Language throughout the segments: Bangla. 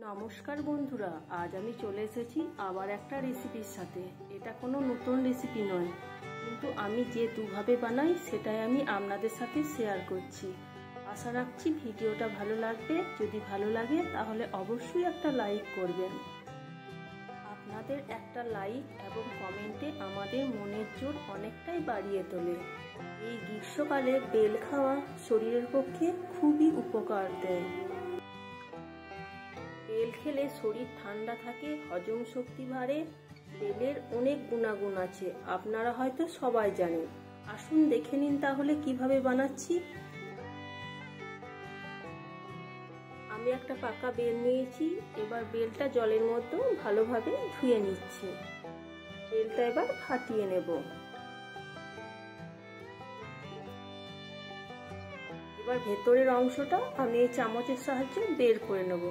নমস্কার বন্ধুরা, আজ আমি চলে এসেছি আবার একটা রেসিপির সাথে। এটা কোনো নতুন রেসিপি নয়, কিন্তু আমি যে দুভাবে বানাই সেটাই আমি আপনাদের সাথে শেয়ার করছি। আশা রাখছি ভিডিওটা ভালো লাগবে। যদি ভালো লাগে তাহলে অবশ্যই একটা লাইক করবেন। আপনাদের একটা লাইক এবং কমেন্টে আমাদের মনের জোর অনেকটাই বাড়িয়ে তোলে। এই গ্রীষ্মকালে বেল খাওয়া শরীরের পক্ষে খুবই উপকার দেয়। বেল খেলে শরীর ঠান্ডা থাকে, হজম শক্তি বাড়ে। বেলের অনেক গুণাগুণ আছে, আপনারা হয়তো সবাই জানেন। আসুন দেখে নিন তাহলে কিভাবে বানাচ্ছি। আমি একটা পাকা বেল নিয়েছি। এবার বেলটা জলের মধ্যে ভালোভাবে ধুয়ে নিচ্ছি। বেলটা এবার ফাটিয়ে নেব। এবার ভেতরের অংশটা আমি এই চামচের সাহায্যে বের করে নেব।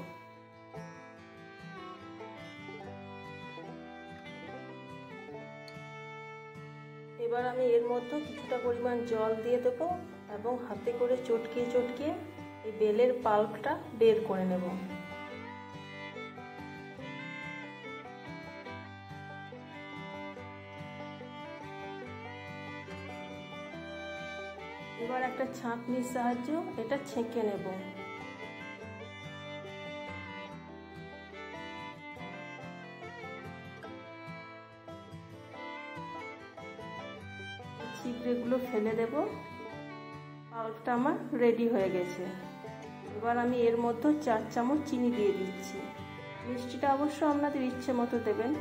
এবার আমি এর মধ্যে কিছুটা পরিমাণ জল দিয়ে দেবো এবং হাতে করে চটকিয়ে চটকিয়ে এই বেলের পাল্পটা বের করে নেব। এবার একটা ছাঁকনির সাহায্যে এটা ছেঁকে নেব। ছিবড়েগুলো ফেলে দেব। পাল্পটা আমার রেডি হয়ে গেছে। এবার আমি এর মধ্যে 4 চামচ চিনি দিয়ে দিচ্ছি। মিষ্টিটা অবশ্য আপনাদের ইচ্ছে মতো দেবেন।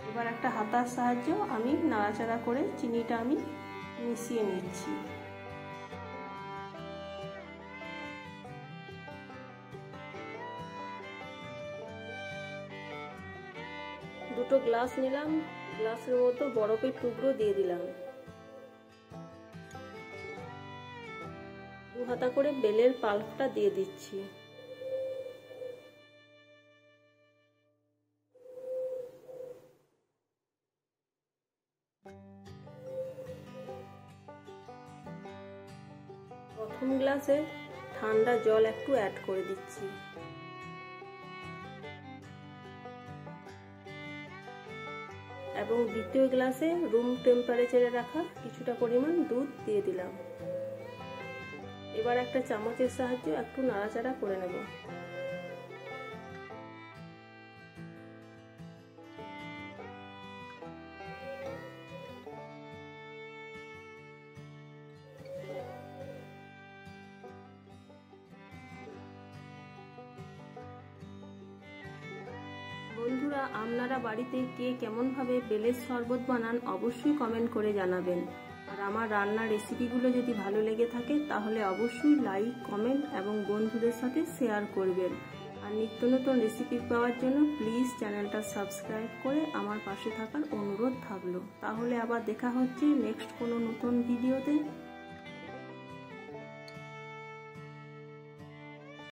এবার একটা হাতার সাহায্যে আমি নাড়াচাড়া করে চিনিটা আমি মিশিয়ে নিচ্ছি। দুটো গ্লাস নিলাম, গ্লাসের মধ্যে বরফের টুকরো দিয়ে দিলাম। 2 হাতা করে বেলের পাল্পটা দিয়ে দিচ্ছি। প্রথম গ্লাসে ঠান্ডা জল একটু অ্যাড করে দিচ্ছি। এবং দ্বিতীয় গ্লাসে রুম টেম্পারেচারে রাখা কিছুটা পরিমাণ দুধ দিয়ে দিলাম। এবার একটা চামচের সাহায্যে একটু নাড়াচাড়া করে নেব। বন্ধুরা, আপনারা বাড়িতে কে কেমনভাবে বেলের শরবত বানান অবশ্যই কমেন্ট করে জানাবেন। আর আমার রান্নার রেসিপিগুলো যদি ভালো লেগে থাকে তাহলে অবশ্যই লাইক, কমেন্ট এবং বন্ধুদের সাথে শেয়ার করবেন। আর নিত্য নতুন রেসিপি পাওয়ার জন্য প্লিজ চ্যানেলটা সাবস্ক্রাইব করে আমার পাশে থাকার অনুরোধ থাকলো। তাহলে আবার দেখা হচ্ছে নেক্সট কোনো নতুন ভিডিওতে।